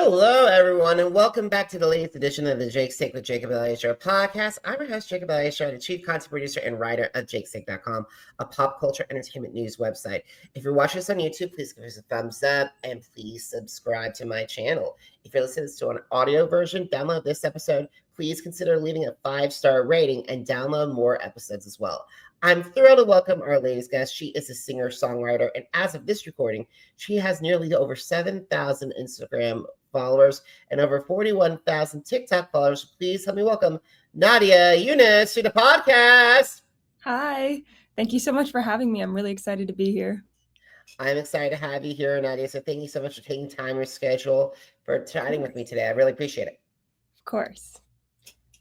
Hello, everyone, and welcome back to the latest edition of the Jake's Take with Jacob Elyachar Podcast. I'm your host, Jacob Elyachar, the chief content producer and writer of jakestake.com, a pop culture entertainment news website. If you're watching this on YouTube, please give us a thumbs up and please subscribe to my channel. If you're listening to an audio version, download this episode. Please consider leaving a 5-star rating and download more episodes as well. I'm thrilled to welcome our latest guest. She is a singer-songwriter, and as of this recording, she has nearly over 7,000 Instagram followers and over 41,000 TikTok followers. Please help me welcome Nadia Younes to the podcast. Hi. Thank you so much for having me. I'm really excited to be here. I'm excited to have you here, Nadia. So thank you so much for taking time in your schedule for chatting with me today. I really appreciate it. Of course.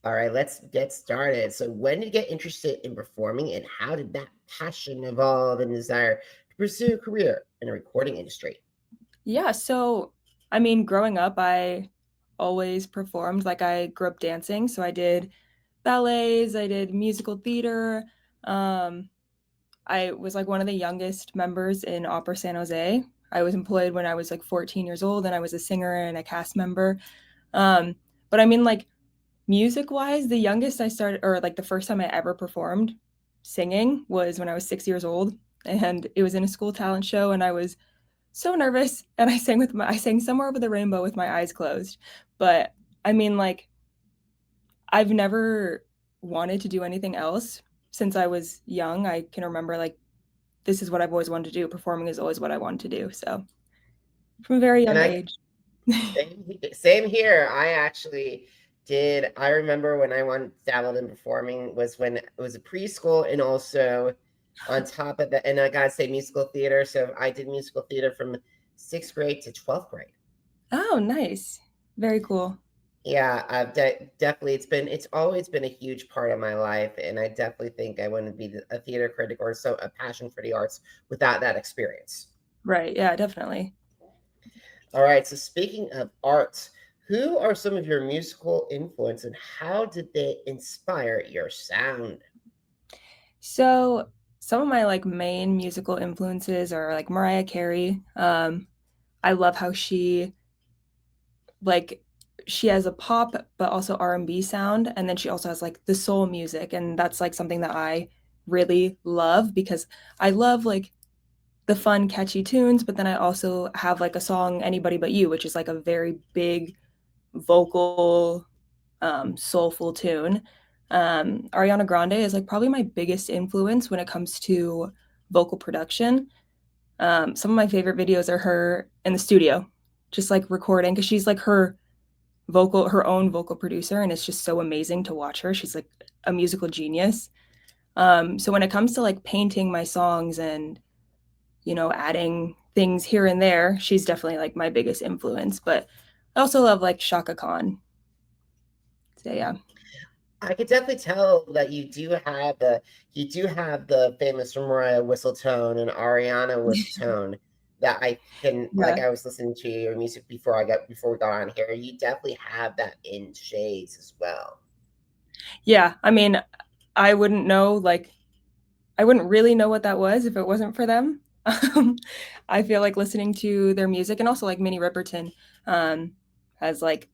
All right, let's get started. So when did you get interested in performing, and how did that passion evolve and desire to pursue a career in the recording industry? Yeah, so growing up, I always performed. Like, I grew up dancing, so I did ballets, I did musical theater. I was like one of the youngest members in Opera San Jose. I was employed when I was like 14 years old, and I was a singer and a cast member. But music-wise, the youngest I started, or like the first time I ever performed singing, was when I was 6 years old, and it was in a school talent show, and I was so nervous, and I sang Somewhere Over the Rainbow with my eyes closed. But I've never wanted to do anything else since I was young. I can remember this is what I've always wanted to do. Performing is always what I wanted to do. So from a very young age. Same here. I remember when I wanted to dabble in performing was when it was a preschool, and also on top of that, and I gotta say musical theater. So I did musical theater from 6th grade to 12th grade. Oh, nice. Very cool. Yeah, I've definitely, it's always been a huge part of my life. And I definitely think I wouldn't be a theater critic or a passion for the arts without that experience. Right. Yeah, definitely. All right. So speaking of arts, who are some of your musical influences and how did they inspire your sound? So some of my main musical influences are like Mariah Carey. I love how she has a pop but also R&B sound, and then she also has like the soul music, and that's like something that I really love because I love the fun catchy tunes, but then I also have like a song Anybody But You, which is like a very big vocal soulful tune. Ariana Grande is like probably my biggest influence when it comes to vocal production. Some of my favorite videos are her in the studio, just like recording, because she's like her own vocal producer, and it's just so amazing to watch her. She's like a musical genius. So when it comes to like painting my songs and adding things here and there, she's definitely like my biggest influence. But I also love like Chaka Khan. So yeah. I could definitely tell that you do have the famous Mariah whistle tone and Ariana whistle tone that I can I was listening to your music before we got on here. You definitely have that in shades as well. Yeah, I wouldn't really know what that was if it wasn't for them. I feel like listening to their music, and also like Minnie Riperton has like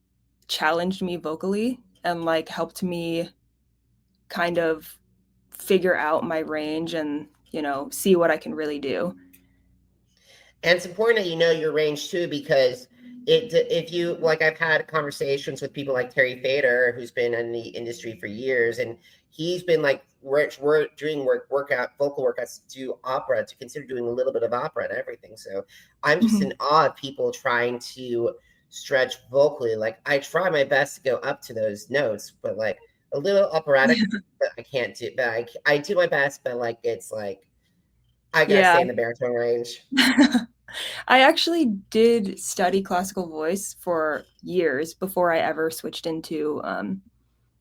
challenged me vocally and like helped me kind of figure out my range and see what I can really do. And it's important that you know your range too, because if you I've had conversations with people like Terry Fader, who's been in the industry for years, and he's been like we're doing vocal workouts to do opera, to consider doing a little bit of opera and everything. So I'm just in awe of people trying to stretch vocally. Like I try my best to go up to those notes, but like a little operatic, but I can't do. But I do my best, but like it's like I gotta stay in the baritone range. I actually did study classical voice for years before I ever switched into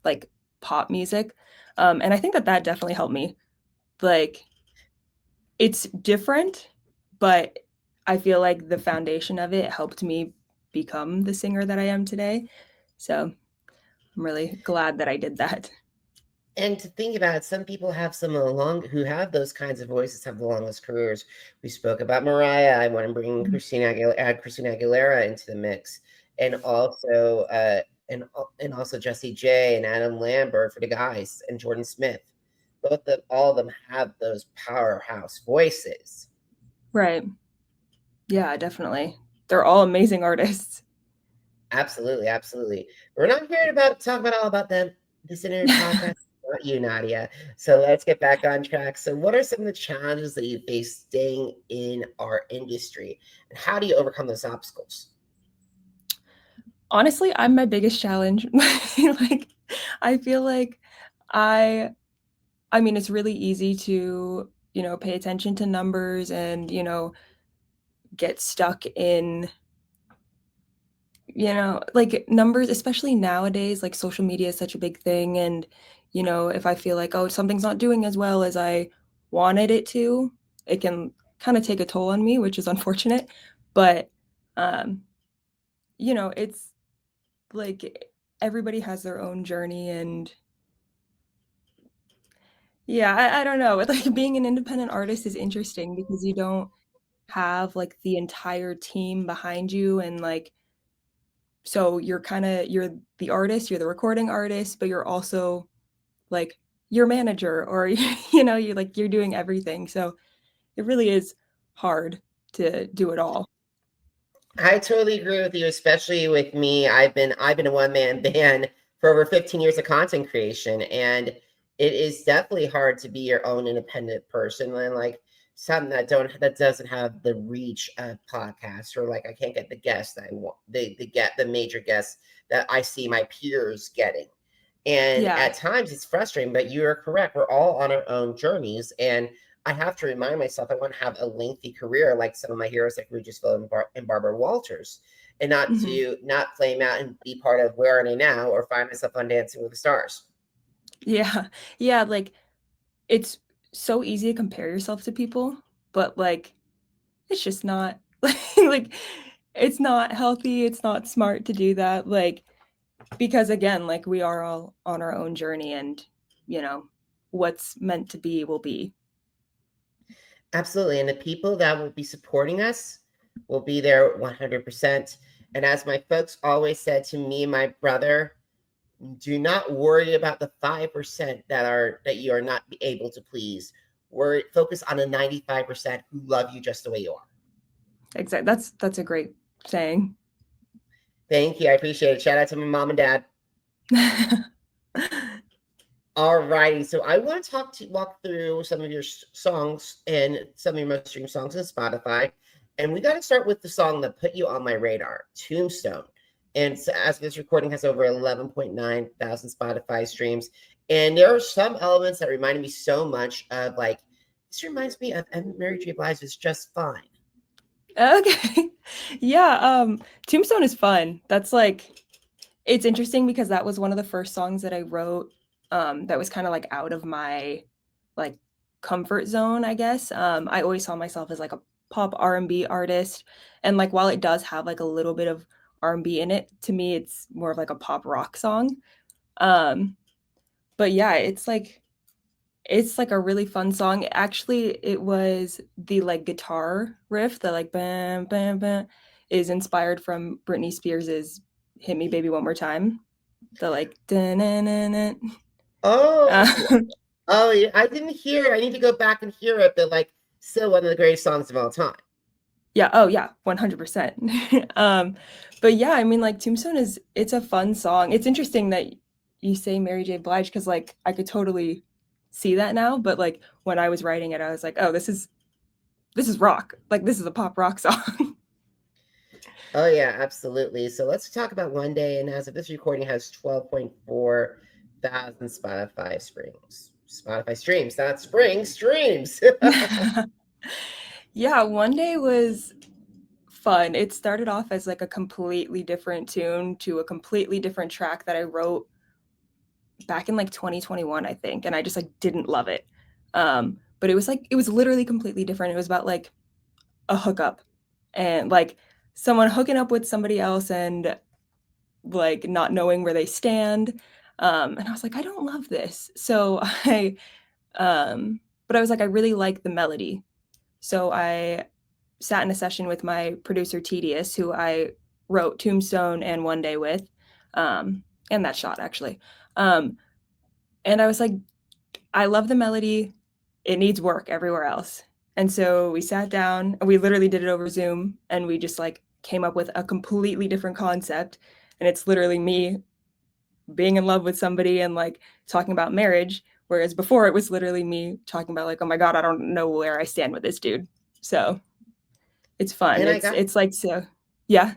like pop music. And I think that definitely helped me. Like, it's different, but I feel like the foundation of it helped me become the singer that I am today. So I'm really glad that I did that. And to think about it, some people have who have those kinds of voices have the longest careers. We spoke about Mariah. I want to bring Christina Aguilera into the mix. and also and also Jesse J and Adam Lambert for the guys, and Jordan Smith. All of them have those powerhouse voices. Right. Yeah, definitely. They're all amazing artists. Absolutely, absolutely. We're not here to talk about all about them. This interview podcast, not you, Nadia. So let's get back on track. So, what are some of the challenges that you face staying in our industry, and how do you overcome those obstacles? Honestly, I'm my biggest challenge. Like, I feel like I I mean, it's really easy to, pay attention to numbers and, get stuck in, like numbers, especially nowadays, like social media is such a big thing. And, if I feel like, oh, something's not doing as well as I wanted it to, it can kind of take a toll on me, which is unfortunate. But, um, it's like everybody has their own journey. And yeah, I don't know. Like being an independent artist is interesting because you don't have like the entire team behind you, and like so you're the artist, you're the recording artist, but you're also like your manager, or you're doing everything. So it really is hard to do it all. I totally agree with you, especially with me. I've been a one-man band for over 15 years of content creation, and it is definitely hard to be your own independent person and like something that doesn't have the reach of podcasts, or like I can't get the guests that I want, the major guests that I see my peers getting. And Yeah. at times it's frustrating, but you are correct. We're all on our own journeys. And I have to remind myself I want to have a lengthy career like some of my heroes like Regis Phil and Barbara Walters, and Mhm. not flame out and be part of Where Are They Now or find myself on Dancing with the Stars. Yeah. Yeah, like it's so easy to compare yourself to people, but like it's just not like it's not healthy, it's not smart to do that. Like because again, like we are all on our own journey, and you know, what's meant to be will be. Absolutely. And the people that will be supporting us will be there 100%. And as my folks always said to me and my brother, do not worry about the 5% that you are not able to please. Focus on the 95% who love you just the way you are. Exactly. That's a great saying. Thank you. I appreciate it. Shout out to my mom and dad. All righty. So I want to walk through some of your songs and some of your most streamed songs on Spotify. And we got to start with the song that put you on my radar, Tombstone. And so as this recording has over 11.9 thousand Spotify streams. And there are some elements that reminded me so much of like, this reminds me of Mary J. Blige's Just Fine. Okay. Yeah, Tombstone is fun. That's like it's interesting because that was one of the first songs that I wrote, that was kinda like out of my like comfort zone, I guess. I always saw myself as like a pop R&B artist, and like while it does have like a little bit of R&B in it, to me it's more of like a pop rock song. Um, but yeah, it's like a really fun song. Actually, it was the like guitar riff, the like bam bam bam, is inspired from Britney Spears's "Hit Me Baby One More Time." The like dun-dun-dun-dun. Oh, oh, yeah. I didn't hear it. I need to go back and hear it, but like, still one of the greatest songs of all time. Yeah, oh yeah, 100%. But yeah, I mean, like Tombstone it's a fun song. It's interesting that you say Mary J. Blige because like I could totally see that now, but like when I was writing it, I was like, oh, this is rock. Like this is a pop rock song. Oh yeah, absolutely. So let's talk about One Day. And as of this recording, has 12.4 thousand Spotify streams, not springs, streams. Yeah, One Day was fun. It started off as like a completely different tune to a completely different track that I wrote back in like 2021, I think, and I just like didn't love it. But it was literally completely different. It was about like a hookup and like someone hooking up with somebody else and like not knowing where they stand. And I was like, I don't love this. So but I was like, I really like the melody. So I sat in a session with my producer Tedious, who I wrote Tombstone and One Day with, and that shot actually. And I was like, I love the melody. It needs work everywhere else. And so we sat down and we literally did it over Zoom, and we just like came up with a completely different concept. And it's literally me being in love with somebody and like talking about marriage. Whereas before it was literally me talking about like, oh my God, I don't know where I stand with this dude. So it's fun. And It's like, so yeah.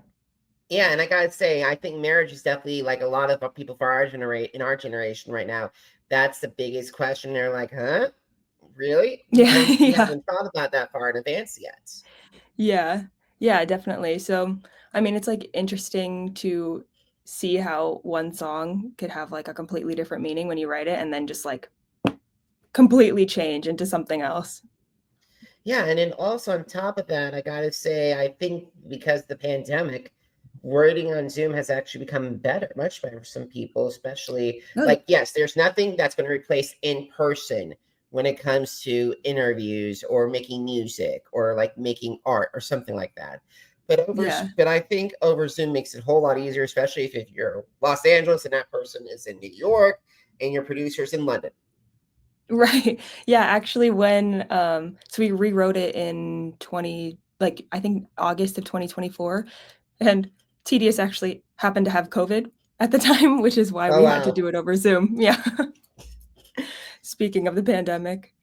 yeah, and I gotta say, I think marriage is definitely like a lot of people for our generation right now. That's the biggest question. They're like, huh? Really? Yeah. Because we Yeah. haven't thought about that far in advance yet. Yeah. Yeah, definitely. So, I mean, it's like interesting to see how one song could have like a completely different meaning when you write it and then just like completely change into something else. Yeah, and then also on top of that, I gotta say, I think because the pandemic, writing on Zoom has actually become better, much better for some people, especially Oh, like, yes, there's nothing that's going to replace in person when it comes to interviews or making music or like making art or something like that. yeah. But I think over Zoom makes it a whole lot easier, especially if you're Los Angeles and that person is in New York and your producer's in London. Right. Yeah, actually when so we rewrote it in 20 like I think August of 2024, and TDS actually happened to have COVID at the time, which is why Oh we had to wow. do it over Zoom. Yeah. Speaking of the pandemic.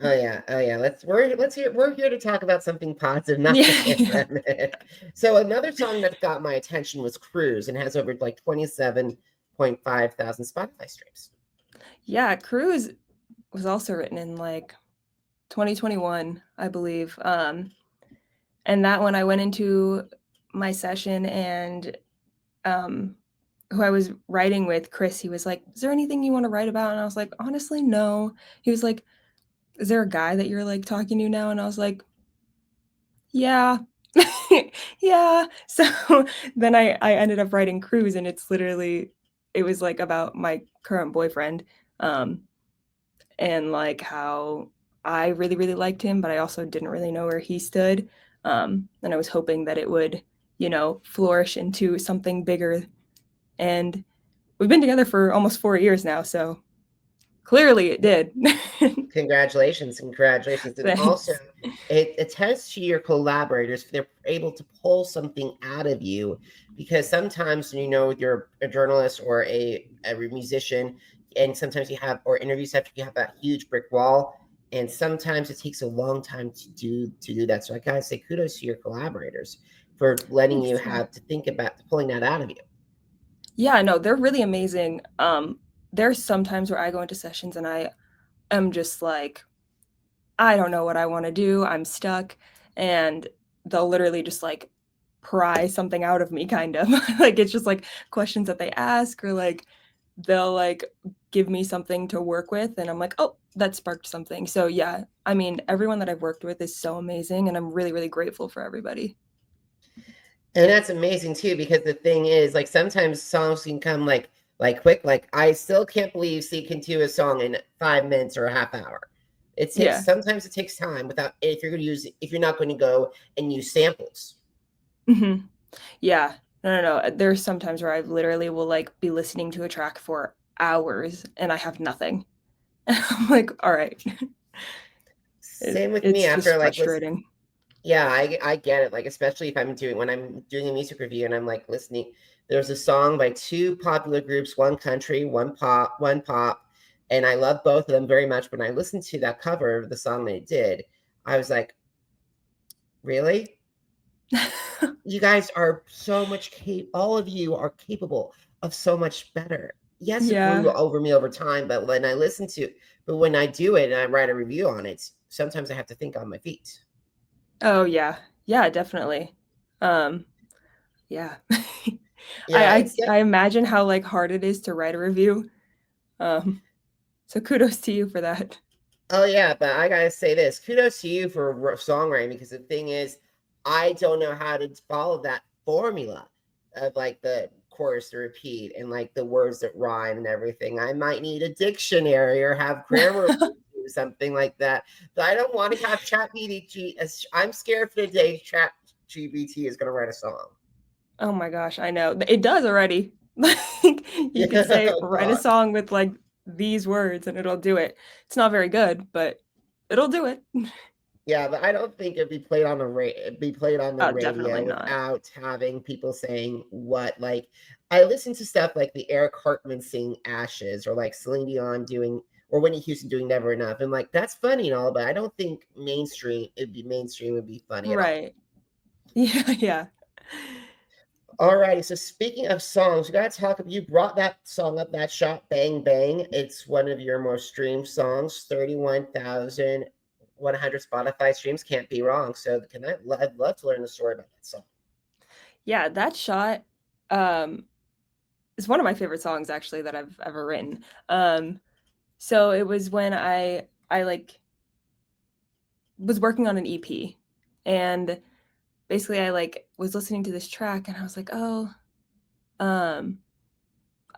Oh yeah. We're here to talk about something positive, not the Yeah. pandemic. So another song that got my attention was Cruise and has over like 27.5 thousand Spotify streams. Yeah, Cruise was also written in like 2021, I believe. And that one I went into my session, and um who I was writing with, Chris, he was like, "Is there anything you want to write about?" And I was like, "Honestly, no." He was like, "Is there a guy that you're like talking to now?" And I was like, "Yeah." Yeah. So then I ended up writing Cruise, and it was like about my current boyfriend. Um and like how I really, really liked him, but I also didn't really know where he stood. And I was hoping that it would, flourish into something bigger. And we've been together for almost 4 years now, so clearly it did. Congratulations, congratulations. And also Thanks. it attests to your collaborators if they're able to pull something out of you, because sometimes you're a journalist or a musician, and sometimes you have or interviews after you have that huge brick wall, and sometimes it takes a long time to do that. So I gotta say kudos to your collaborators for letting you Thanks. Yeah. have to think about pulling that out of you. Yeah, no, they're really amazing. There's some times where I go into sessions and I am just like, I don't know what I want to do. I'm stuck. And they'll literally just like pry something out of me, kind of. Like it's just like questions that they ask, or like they'll like give me something to work with. And I'm like, oh, that sparked something. So yeah, I mean, everyone that I've worked with is so amazing. And I'm really, really grateful for everybody. And that's amazing too, because the thing is, like sometimes songs can come like quick. Like I still can't believe C can do a song in 5 minutes or a half hour. Yeah. Sometimes it takes time without if you're not going to go and use samples. Hmm. Yeah. No, no, no. There's sometimes where I literally will like be listening to a track for hours and I have nothing. I'm like, all right. Same with me It's after just like frustrating. yeah, I get it. Like especially if when I'm doing a music review and I'm like listening, there's a song by two popular groups, one country, one pop, and I love both of them very much. When I listened to that cover of the song they did, I was like, really? You guys are so much all of you are capable of so much better. Yes, it grew Yeah. over me over time, but when I do it and I write a review on it, sometimes I have to think on my feet. Oh, yeah. Yeah, definitely. Um, yeah. Yeah, I imagine how, like, hard it is to write a review. Um, so kudos to you for that. oh yeah, but I gotta say this: kudos to you for songwriting, because the thing is, I don't know how to follow that formula of like the chorus to repeat and like the words that rhyme and everything. I might need a dictionary or have grammar do something like that. But I don't want to have ChatGPT. I'm scared for the day ChatGPT is going to write a song. Oh my gosh, I know. It does already. Like, you could Yeah, say, oh write a God. song with like these words and it'll do it. It's not very good, but it'll do it. Yeah, but I don't think it'd be played on the Oh, definitely radio not. without having people saying what like I listen to stuff like the Eric Hartman sing Ashes or like Celine Dion doing or Whitney Houston doing Never Enough. And like that's funny and all, but I don't think mainstream would be funny at all. Right. Yeah, yeah. All righty. So speaking of songs, we gotta talk. You brought that song up, that shot bang bang. It's one of your more streamed songs, 31,100 Spotify streams. Can't be wrong. So I'd love to learn the story about that song. Yeah, that shot um is one of my favorite songs actually that I've ever written. So it was when I like was working on an EP and basically I like was listening to this track and I was like, "Oh, um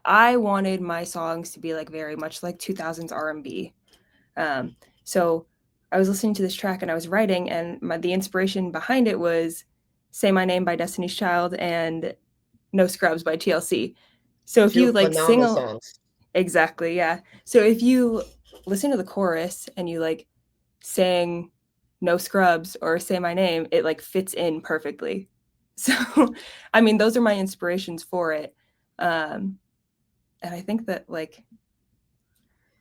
I wanted my songs to be like very much like 2000s R&B." So I was listening to this track and I was writing, and the inspiration behind it was "Say My Name" by Destiny's Child and "No Scrubs" by TLC. So if Two you like phenomenal songs. exactly, yeah. So if you listen to the chorus and you like sang "No Scrubs" or "Say My Name," it like fits in perfectly. So I mean, those are my inspirations for it. Um, and I think that like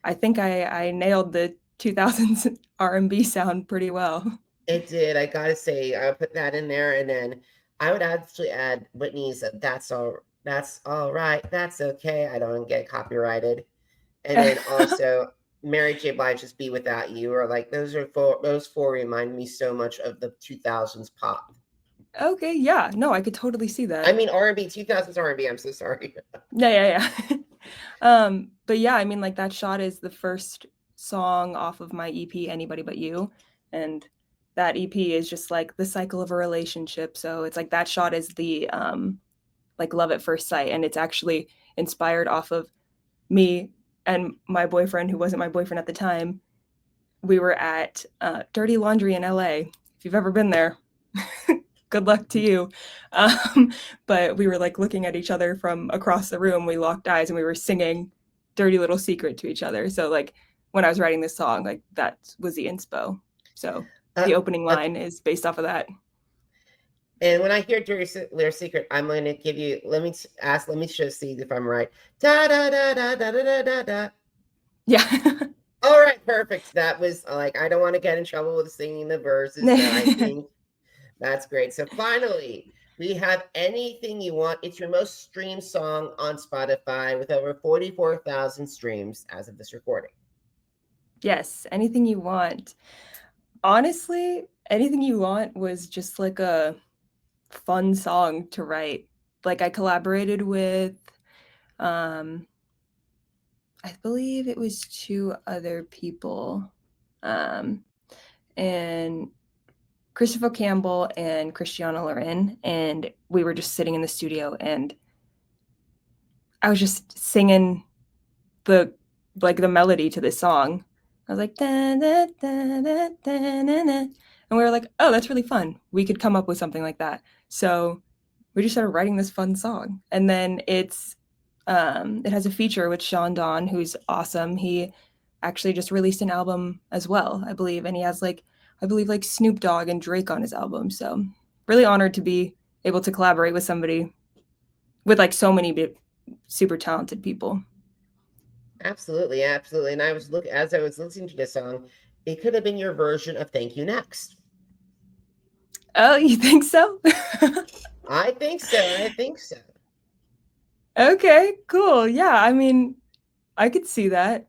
I nailed the 2000s R&B sound pretty well. It did. I gotta say, I put that in there, and then I would actually add Whitney's That's all right, that's okay. I don't get copyrighted. And then also Mary J. Blige's "Be Without You," or like those four remind me so much of the 2000s pop. Okay, yeah. No, I could totally see I that. mean R&B, 2000s R&B. I'm so sorry. Yeah, yeah, yeah. But yeah, I mean like that shot is the first song off of my EP Anybody But You, and that EP is just like the cycle of a relationship. So it's like that shot is the like love at first sight, and it's actually inspired off of me and my boyfriend who wasn't my boyfriend at the time. We were at Dirty Laundry in LA. If you've ever been there, good luck to you. But we were like looking at each other from across the room. We locked eyes and we were singing Dirty Little Secret to each other. So like when I was writing this song, like that was the inspo. So Uh, the opening uh, line is based off of that. and when I hear Dirty Little Secret, I'm going to give you. Let me just see if I'm right. Da da da da da da da da. Yeah. All right, perfect. That was like I don't want to get in trouble with singing the verses, but I think that's great. So finally, we have Anything You Want. It's your most streamed song on Spotify with over 44,000 streams as of this recording. Yes, Anything You Want. Honestly, Anything You Want was just like a fun song to write. Like I collaborated with um I believe it was two other people. Um and Christopher Campbell and Christiana Loren, and we were just sitting in the studio and I was just singing the like the melody to this song. I was like da, da, da, da, da, da, da. And we were like, oh, that's really fun. We could come up with something like that. So we just started writing this fun song. And then it has a feature with Sean Don, who's awesome. He actually just released an album as well, I believe. And he has like, I believe like Snoop Dogg and Drake on his album. So really honored to be able to collaborate with somebody with like so many super talented people. Absolutely, absolutely. And as I was listening to this song, it could have been your version of Thank You Next. Oh, you think so? I think so. I think so. Okay, cool. Yeah, I mean, I could see that.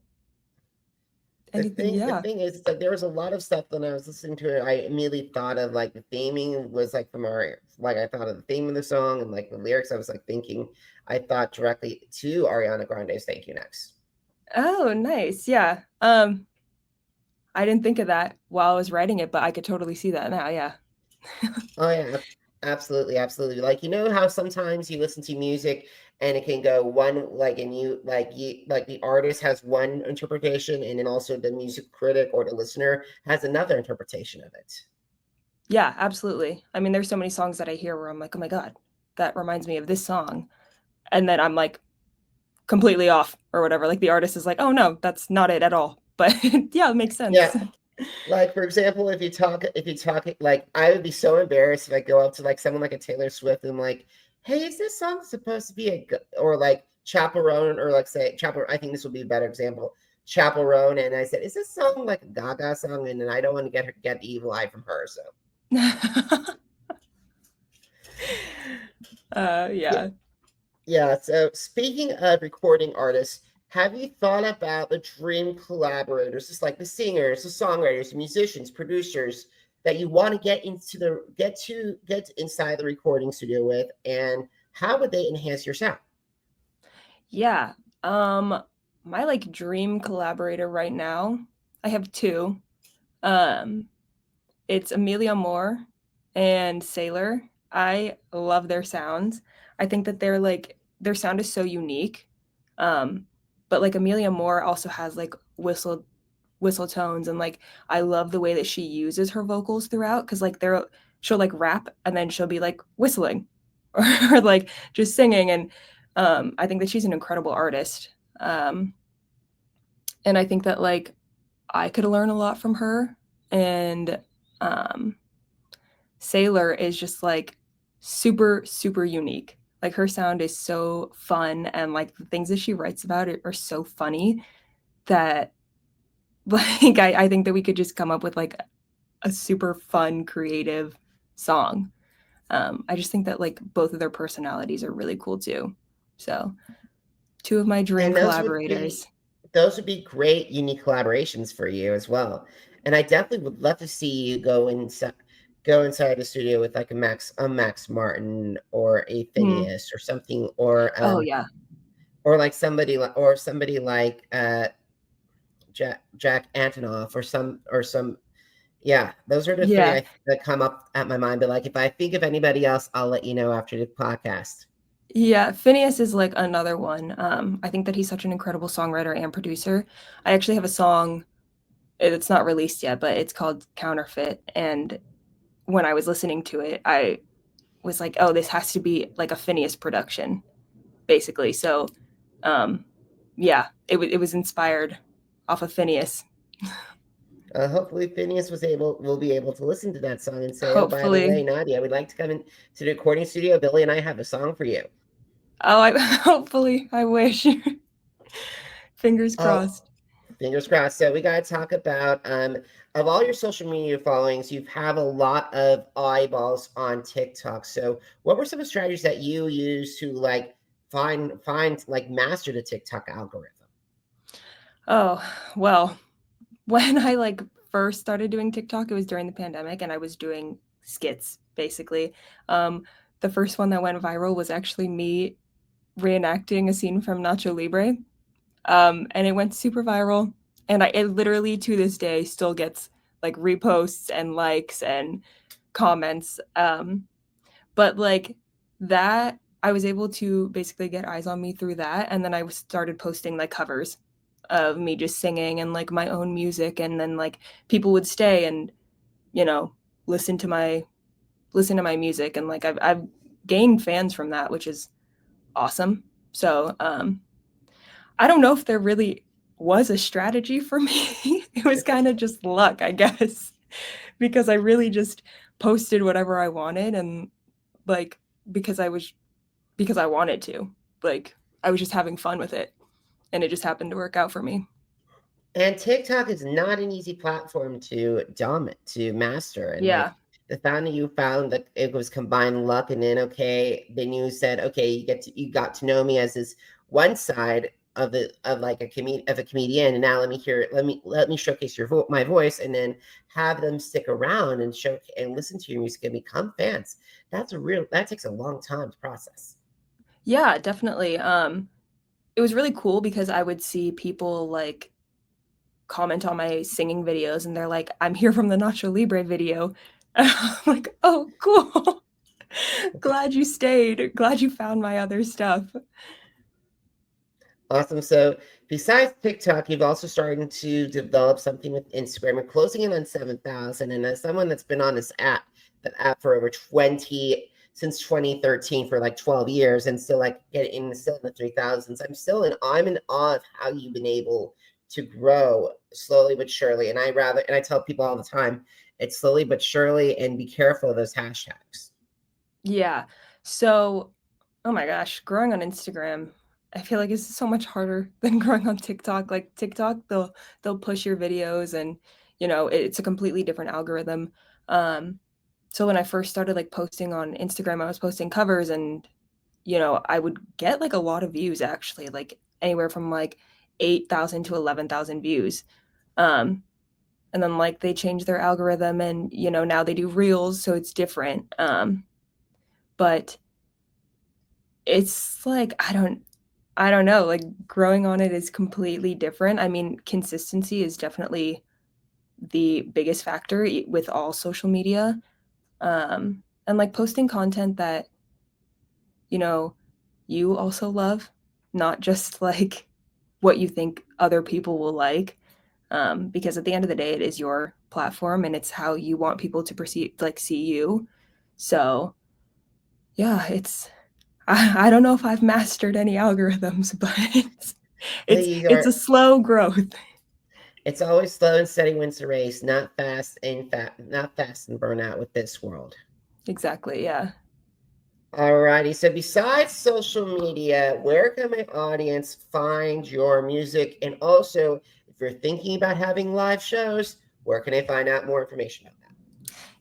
Anything, The yeah. thing is, like there was a lot of stuff when I was listening to it. I immediately thought of like the theming was like from I thought of the theme of the song and like the lyrics. I was like thinking, I thought directly to Ariana Grande's "Thank You Next." Oh, nice. Yeah. I didn't think of that while I was writing it, but I could totally see that now. Yeah. Oh yeah, absolutely, absolutely. Like you know how sometimes you listen to music and it can go one like and you like the artist has one interpretation and then also the music critic or the listener has another interpretation of it. Yeah, absolutely. I mean, there's so many songs that I hear where I'm like, oh my God, that reminds me of this song. And then I'm like completely off or whatever. Like the artist is like, oh no, that's not it at all. But yeah, it makes sense. Yeah. Like, for example, if you talk, like, I would be so embarrassed if I go up to like someone like a Taylor Swift and I'm like, hey, is this song supposed to be or like Chaperone, or like say Chaperone, I think this would be a better example. Chaperone, and I said, is this song like a Gaga song? And then I don't want to get the evil eye from her. So Yeah. yeah. So speaking of recording artists, have you thought about the dream collaborators, just like the singers, the songwriters, the musicians, producers that you want to get inside the recording studio with, and how would they enhance your sound? Yeah. My like dream collaborator right now, I have two. It's Amelia Moore and Sailor. I love their sounds. I think that their sound is so unique. But like Amelia Moore also has like whistle tones, and like I love the way that she uses her vocals throughout, because like she'll like rap and then she'll be like whistling or like just singing, and I think that she's an incredible artist. And I think that like I could learn a lot from her. And um, Sailor is just like super, super unique. Like her sound is so fun, and like the things that she writes about it are so funny that like I think that we could just come up with like a super fun, creative song. I just think that like both of their personalities are really cool too. So two of my dream And collaborators. those would be great, unique collaborations for you as well. And I definitely would love to see you go inside the studio with like a Max Martin or a Mm. Phineas or something, Oh yeah. or like somebody like Jack Antonoff, or some. Yeah, those are the three Yeah. that come up at my mind. But like, if I think of anybody else, I'll let you know after the podcast. Yeah, Phineas is like another one. I think that he's such an incredible songwriter and producer. I actually have a song, it's not released yet, but it's called Counterfeit. And when I was listening to it, I was like, oh, this has to be like a Phineas production, basically. So, um, yeah, it was inspired off of Phineas. Hopefully, Phineas will be able to listen to that song and say, "Oh, by the way, Hopefully. Nadia, we'd like to come in to the recording studio. Billy and I have a song for you." Oh, hopefully, I wish. Fingers Oh, crossed. fingers crossed. So we got to talk about of all your social media followings, you have a lot of eyeballs on TikTok. So what were some of the strategies that you use to like find like master the TikTok algorithm? Oh, well, when I like first started doing TikTok, it was during the pandemic, and I was doing skits basically. Um, the first one that went viral was actually me reenacting a scene from Nacho Libre, and it went super viral. And it literally to this day still gets like reposts and likes and comments. But like that, I was able to basically get eyes on me through that, and then I started posting like covers of me just singing and like my own music, and then like people would stay and you know listen to my music, and like I've gained fans from that, which is awesome. So I don't know if there really was a strategy for me. It was kind of just luck, I guess, because I really just posted whatever I wanted, and like because I wanted to, like I was just having fun with it, and it just happened to work out for me. And TikTok is not an easy platform to master. And like Yeah. the fact that you found that it was combined luck, and then you said, okay, you got to know me as this one side of like a comedian, and now let me showcase my voice, and then have them stick around and listen to your music and become fans. That takes a long time to process. Yeah, definitely. It was really cool because I would see people like comment on my singing videos, and they're like, I'm here from the Nacho Libre video. And I'm like, oh, cool. Glad you stayed. Glad you found my other stuff. Awesome. So besides TikTok, you've also started to develop something with Instagram. You're closing in on 7,000. And as someone that's been on the app for over 20 since 2013 for like 12 years and still like still in the 3000s. I'm in awe of how you've been able to grow slowly but surely. And I tell people all the time, it's slowly but surely, and be careful of those hashtags. Yeah. So, oh my gosh, growing on Instagram, I feel like it's so much harder than growing on TikTok. Like TikTok, they'll push your videos and it's a completely different algorithm. So when I first started like posting on Instagram, I was posting covers and I would get like a lot of views actually, like anywhere from like 8,000 to 11,000 views. And then like they changed their algorithm and now they do reels, so it's different. But it's like I don't know, like growing on it is completely different. I mean, consistency is definitely the biggest factor with all social media. And like posting content that you also love, not just like what you think other people will like. Because at the end of the day, it is your platform and it's how you want people to perceive, like see you. So yeah, I don't know if I've mastered any algorithms, but it's a slow growth. It's always slow and steady wins the race, not fast and burn out with this world. Exactly, yeah. Alrighty, so besides social media, where can my audience find your music? And also, if you're thinking about having live shows, where can they find out more information about that?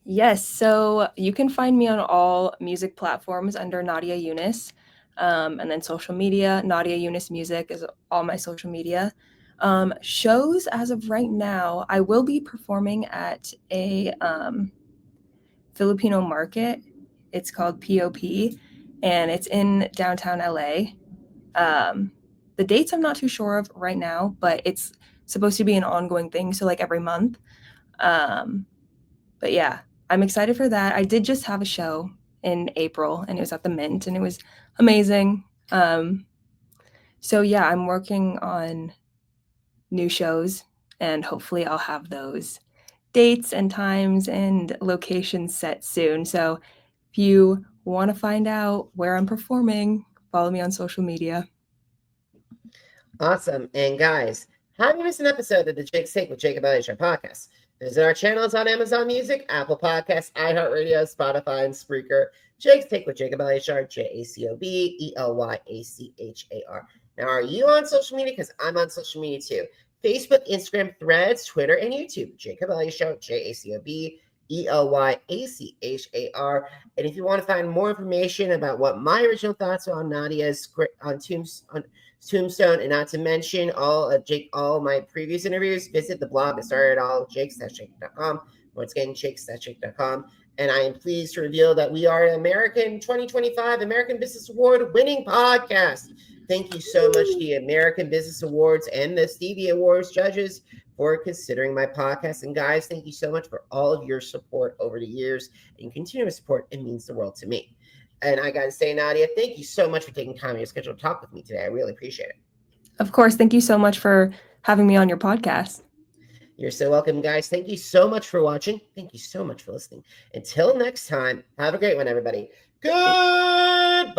Yes, so you can find me on all music platforms under Nadia Younes. And then social media, Nadia Younes Music is all my social media. Shows as of right now, I will be performing at a Filipino market. It's called H.O.P.E, and it's in downtown LA. The dates I'm not too sure of right now, but it's supposed to be an ongoing thing, so like every month. But yeah, I'm excited for that. I did just have a show in April, and it was at the Mint, and it was amazing. So yeah, I'm working on new shows, and hopefully I'll have those dates and times and locations set soon. So if you want to find out where I'm performing, follow me on social media. Awesome. And guys, have you missed an episode of the Jake's Take with Jacob Elyachar Podcast? Visit our channels on Amazon Music, Apple Podcasts, iHeartRadio, Spotify, and Spreaker. Jake's Take with Jacob Elyachar, JACOBELYACHAR. Now, are you on social media? Because I'm on social media too. Facebook, Instagram, Threads, Twitter, and YouTube. Jacob Elyachar, JACOBELYACHAR. And if you want to find more information about what my original thoughts are on Nadia's on Tombstone, and not to mention all my previous interviews, visit the blog that started all, jakes.jake.com. Once again, jakes.jake.com. And I am pleased to reveal that we are an American 2025 American Business Award winning podcast. Thank you so much to the American Business Awards and the Stevie Awards judges for considering my podcast. And guys, thank you so much for all of your support over the years and continuous support. It means the world to me. And I got to say, Nadia, thank you so much for taking time in your schedule to talk with me today. I really appreciate it. Of course. Thank you so much for having me on your podcast. You're so welcome, guys. Thank you so much for watching. Thank you so much for listening. Until next time, have a great one, everybody. Goodbye.